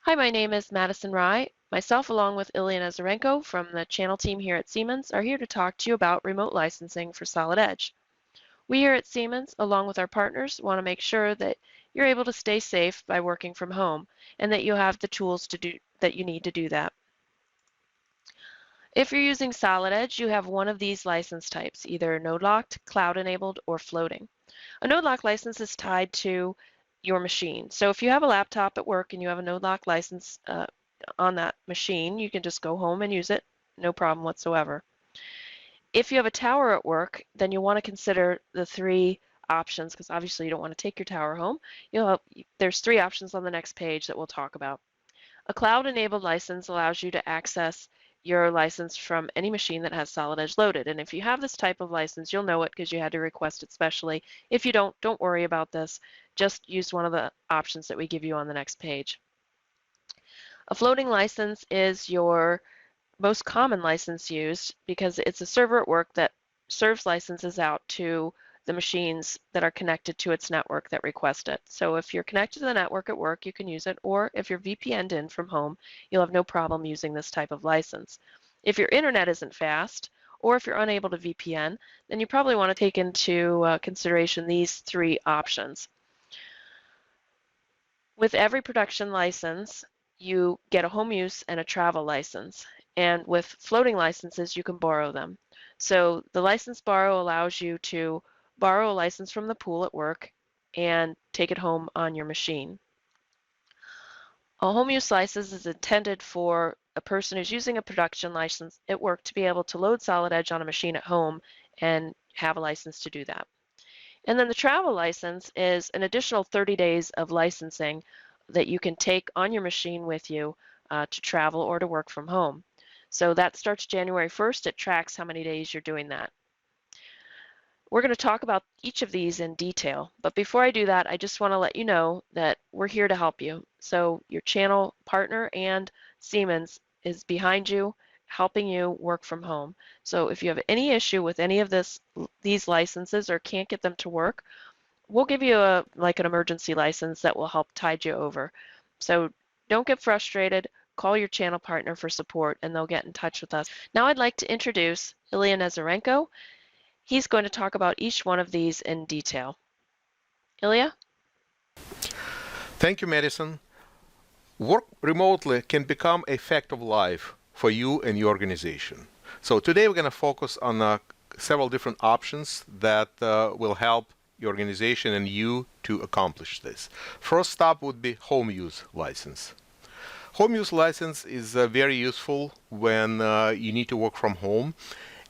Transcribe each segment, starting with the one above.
Hi, my name is Madison Rye. Myself, along with Ilya Nazarenko from the channel team here at Siemens, are here to talk to you about remote licensing for Solid Edge. We here at Siemens, along with our partners, want to make sure that you're able to stay safe by working from home and that you have the tools that you need to do that. If you're using Solid Edge, you have one of these license types, either node-locked, cloud-enabled, or floating. A node-lock license is tied to your machine. So if you have a laptop at work and you have a node-lock license on that machine, you can just go home and use it, no problem whatsoever. If you have a tower at work, then you'll want to consider the three options, because obviously you don't want to take your tower home. There's three options on the next page that we'll talk about. A cloud-enabled license allows you to access your license from any machine that has Solid Edge loaded. And if you have this type of license, you'll know it because you had to request it specially. If you don't worry about this. Just use one of the options that we give you on the next page. A floating license is your most common license used because it's a server at work that serves licenses out to the machines that are connected to its network that request it. So if you're connected to the network at work, you can use it, or if you're VPN'd in from home, you'll have no problem using this type of license. If your internet isn't fast, or if you're unable to VPN, then you probably want to take into consideration these three options. With every production license, you get a home use and a travel license. And with floating licenses, you can borrow them. So the license borrow allows you to borrow a license from the pool at work and take it home on your machine. A home use license is intended for a person who's using a production license at work to be able to load Solid Edge on a machine at home and have a license to do that. And then the travel license is an additional 30 days of licensing that you can take on your machine with you to travel or to work from home. So that starts January 1st. It tracks how many days you're doing that. We're going to talk about each of these in detail, but before I do that, I just want to let you know that we're here to help you. So your channel partner and Siemens is behind you, helping you work from home. So if you have any issue with any of these licenses or can't get them to work, we'll give you like an emergency license that will help tide you over. So don't get frustrated. Call your channel partner for support and they'll get in touch with us. Now I'd like to introduce Ilya Nazarenko. He's going to talk about each one of these in detail. Ilya? Thank you, Madison. Work remotely can become a fact of life for you and your organization. So today we're going to focus on several different options that will help your organization and you to accomplish this. First stop would be home use license. Home use license is very useful when you need to work from home.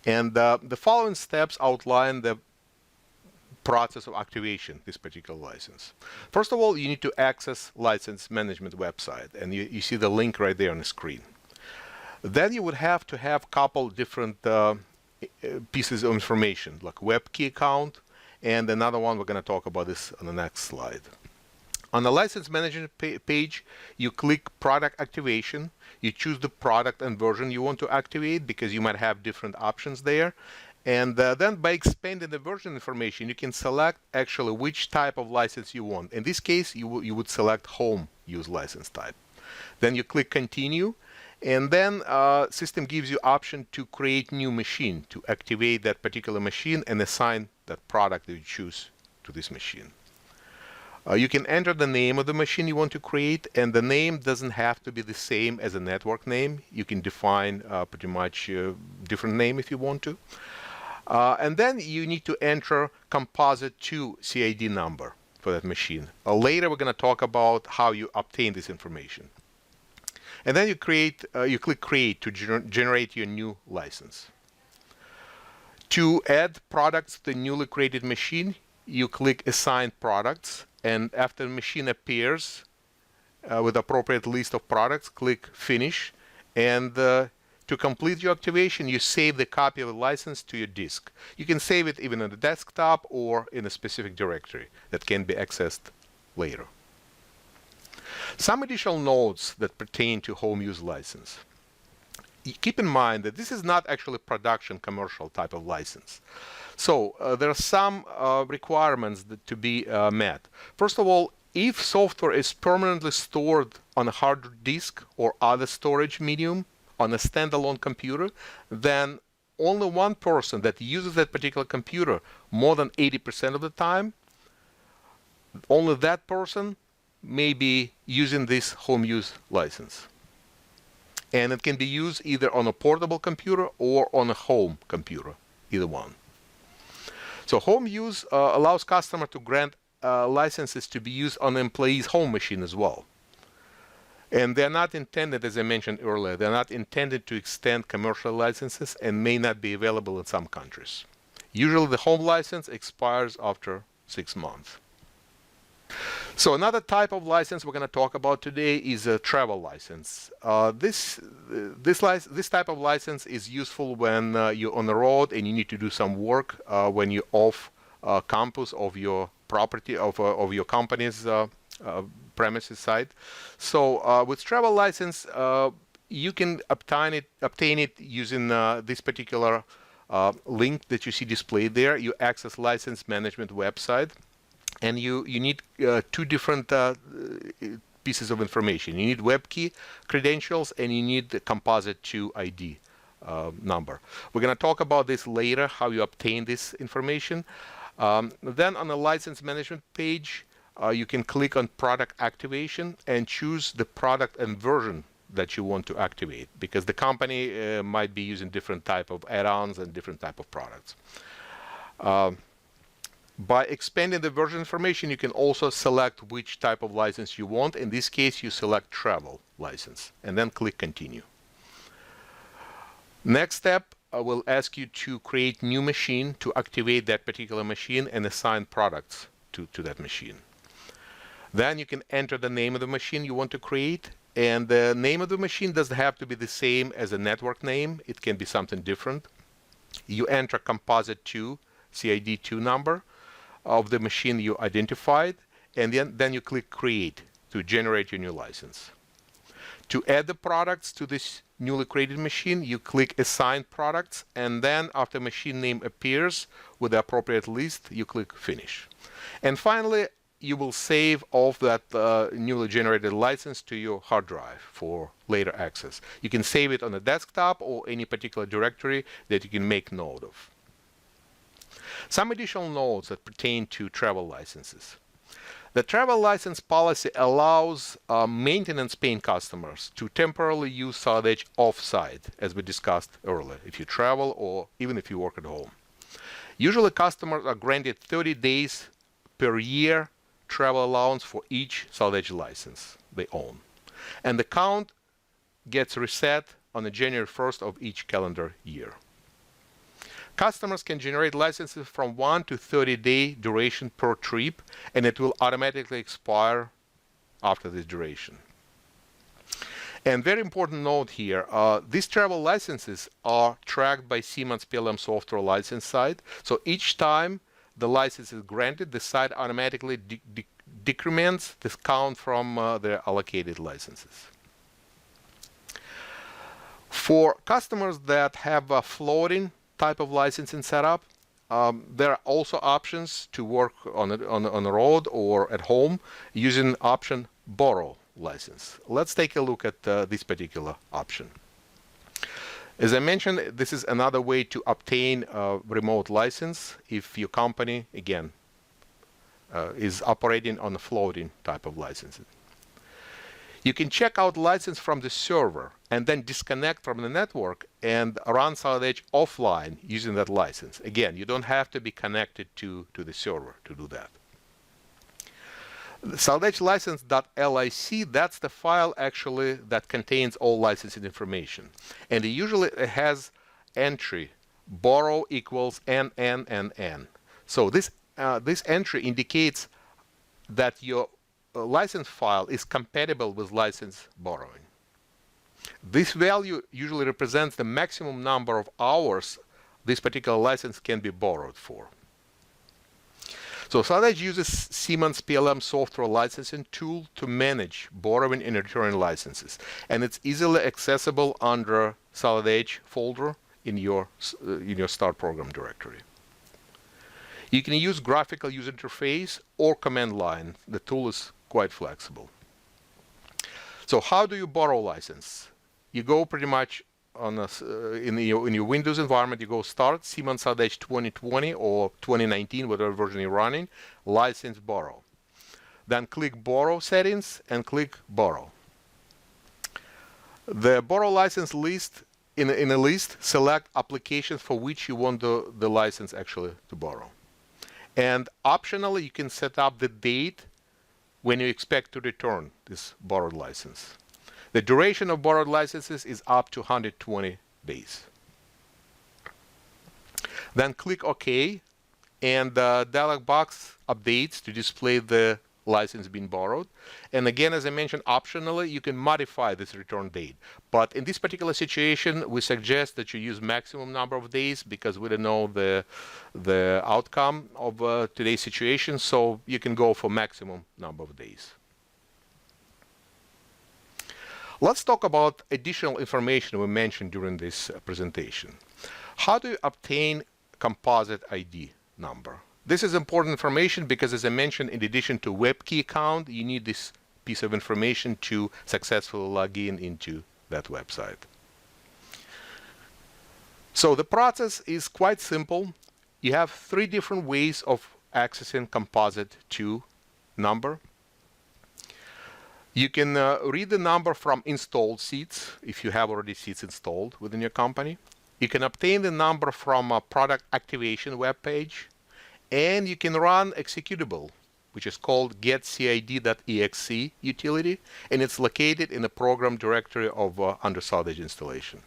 And the following steps outline the process of activation this particular license. First of all, you need to access license management website, and you see the link right there on the screen. Then you would have to have a couple different pieces of information, like web key account, and another one we're going to talk about this on the next slide. On the license management page, you click product activation. You choose the product and version you want to activate because you might have different options there. And then by expanding the version information, you can select actually which type of license you want. In this case, you would select home use license type. Then you click continue. And then system gives you option to create new machine, to activate that particular machine and assign that product that you choose to this machine. You can enter the name of the machine you want to create, and the name doesn't have to be the same as a network name. You can define pretty much a different name if you want to. And then you need to enter composite 2 CID number for that machine. Later we're going to talk about how you obtain this information. And then you click create to generate your new license. To add products to the newly created machine, you click assign products. And after the machine appears with appropriate list of products, click Finish. And to complete your activation, you save the copy of the license to your disk. You can save it even on the desktop or in a specific directory that can be accessed later. Some additional notes that pertain to home use license. Keep in mind that this is not actually production commercial type of license. So there are some requirements to be met. First of all, If software is permanently stored on a hard disk or other storage medium on a standalone computer, then only one person that uses that particular computer more than 80% of the time, only that person may be using this home use license. And it can be used either on a portable computer or on a home computer, either one. So home use allows customer to grant licenses to be used on the employee's home machine as well. And they're not intended, as I mentioned earlier, they're not intended to extend commercial licenses and may not be available in some countries. Usually the home license expires after 6 months. So another type of license we're going to talk about today is a travel license. This type of license is useful when you're on the road and you need to do some work when you're off campus of your property, of your company's premises site. So with travel license, you can obtain it using this particular link that you see displayed there. You access license management website. And you need two different pieces of information. You need WebKey credentials and you need the Composite 2 ID number. We're going to talk about this later, how you obtain this information. Then on the license management page, you can click on product activation and choose the product and version that you want to activate, because the company might be using different type of add-ons and different type of products. By expanding the version information, you can also select which type of license you want. In this case, you select travel license and then click continue. Next step, I will ask you to create new machine to activate that particular machine and assign products to that machine. Then you can enter the name of the machine you want to create, and the name of the machine doesn't have to be the same as a network name. It can be something different. You enter Composite 2 CID2 number of the machine you identified, and then you click create to generate your new license. To add the products to this newly created machine, you click assign products, and then after machine name appears with the appropriate list, you click finish. And finally, you will save off that newly generated license to your hard drive for later access. You can save it on a desktop or any particular directory that you can make note of. Some additional notes that pertain to travel licenses. The travel license policy allows maintenance paying customers to temporarily use Saratech off-site, as we discussed earlier, if you travel or even if you work at home. Usually customers are granted 30 days per year travel allowance for each Saratech license they own. And the count gets reset on the January 1st of each calendar year. Customers can generate licenses from 1 to 30-day duration per trip, and it will automatically expire after this duration. And very important note here, these travel licenses are tracked by Siemens PLM software license site. So each time the license is granted, the site automatically decrements this count from their allocated licenses. For customers that have a floating type of licensing setup, there are also options to work on the road or at home using option borrow license. Let's take a look at this particular option. As I mentioned, this is another way to obtain a remote license if your company, again, is operating on a floating type of licensing. You can check out license from the server and then disconnect from the network and run Saratech offline using that license. Again, you don't have to be connected to the server to do that. Saratech license.lic, that's the file actually that contains all licensing information. And it usually has entry borrow equals n. So this entry indicates that your license file is compatible with license borrowing. This value usually represents the maximum number of hours this particular license can be borrowed for. So Saratech uses Siemens PLM software licensing tool to manage borrowing and returning licenses, and it's easily accessible under Saratech folder in your Start Program directory. You can use graphical user interface or command line. The tool is quite flexible. So how do you borrow license? You go pretty much on in your Windows environment, you go Start, Siemens Saratech 2020 or 2019, whatever version you're running, License Borrow. Then click Borrow Settings and click Borrow. The borrow license list, in a list, select applications for which you want the license actually to borrow. And optionally, you can set up the date when you expect to return this borrowed license. The duration of borrowed licenses is up to 120 days. Then click OK, and the dialog box updates to display the license being borrowed. And again, as I mentioned, optionally, you can modify this return date. But in this particular situation, we suggest that you use maximum number of days because we don't know the outcome of today's situation, so you can go for maximum number of days. Let's talk about additional information we mentioned during this presentation. How do you obtain composite ID number? This is important information because, as I mentioned, in addition to web key account, you need this piece of information to successfully log in into that website. So the process is quite simple. You have 3 different ways of accessing composite 2 number. You can read the number from installed seats if you have already seats installed within your company. You can obtain the number from a product activation web page. And you can run executable, which is called getcid.exe utility, and it's located in the program directory of under Saratech installation.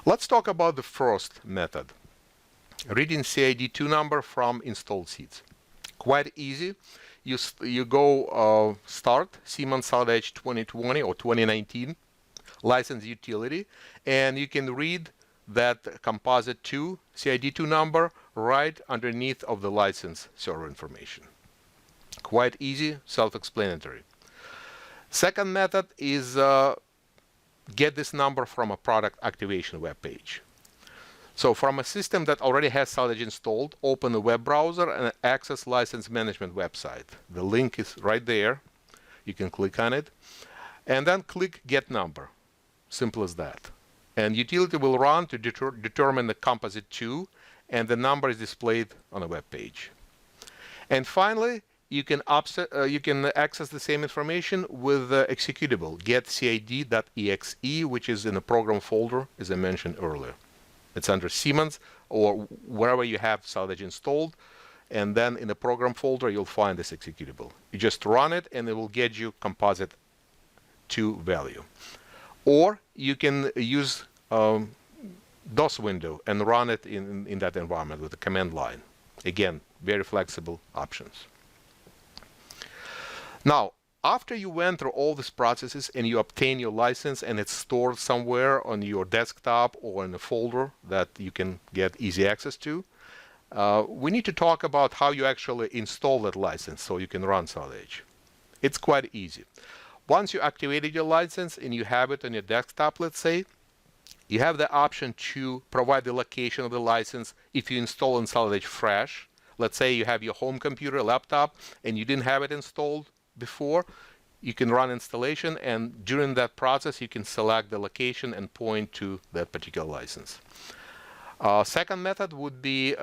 Let's talk about the first method, reading CID2 number from installed seats. Quite easy. You go Start, Siemens Saratech 2020 or 2019, license utility, and you can read that composite 2 CID2 number right underneath of the license server information. Quite easy, self-explanatory. Second method is get this number from a product activation web page. So from a system that already has Saratech installed, open the web browser and access license management website. The link is right there. You can click on it. And then click Get Number. Simple as that. And utility will run to determine the composite 2, and the number is displayed on a web page. And finally, you can access the same information with the executable getcid.exe, which is in a program folder, as I mentioned earlier. It's under Siemens or wherever you have Saratech installed, and then in the program folder you'll find this executable. You just run it, and it will get you composite 2 value. Or you can use DOS window and run it in that environment with the command line. Again, very flexible options. Now, after you went through all these processes and you obtain your license and it's stored somewhere on your desktop or in a folder that you can get easy access to, we need to talk about how you actually install that license so you can run Saratech. It's quite easy. Once you activated your license and you have it on your desktop, let's say, you have the option to provide the location of the license if you install in Saratech fresh. Let's say you have your home computer, laptop, and you didn't have it installed before. You can run installation, and during that process, you can select the location and point to that particular license. Second method would be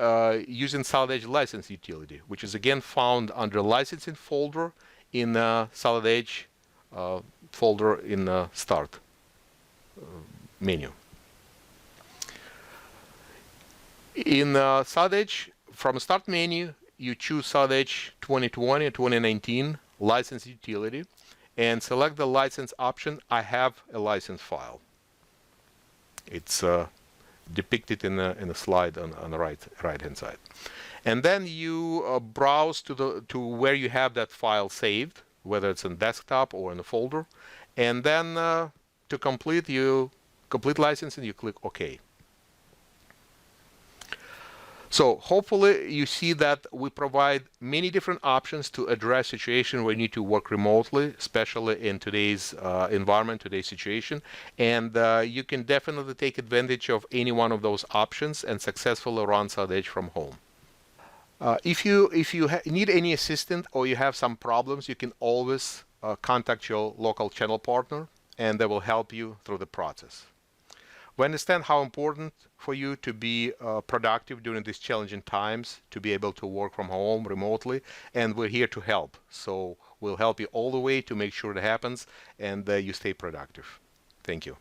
using Saratech license utility, which is again found under licensing folder in Saratech folder in Start menu. In Saratech, from Start menu, you choose Saratech 2020 or 2019 license utility and select the license option. I have a license file. It's depicted in the slide on the right hand side. And then you browse to where you have that file saved, whether it's in desktop or in a folder, and then to complete license, and you click OK. So hopefully you see that we provide many different options to address situations where you need to work remotely, especially in today's environment, today's situation, and you can definitely take advantage of any one of those options and successfully run Saratech from home. If you need any assistance or you have some problems, you can always contact your local channel partner, and they will help you through the process. We understand how important for you to be productive during these challenging times, to be able to work from home remotely, and we're here to help. So we'll help you all the way to make sure it happens and you stay productive. Thank you.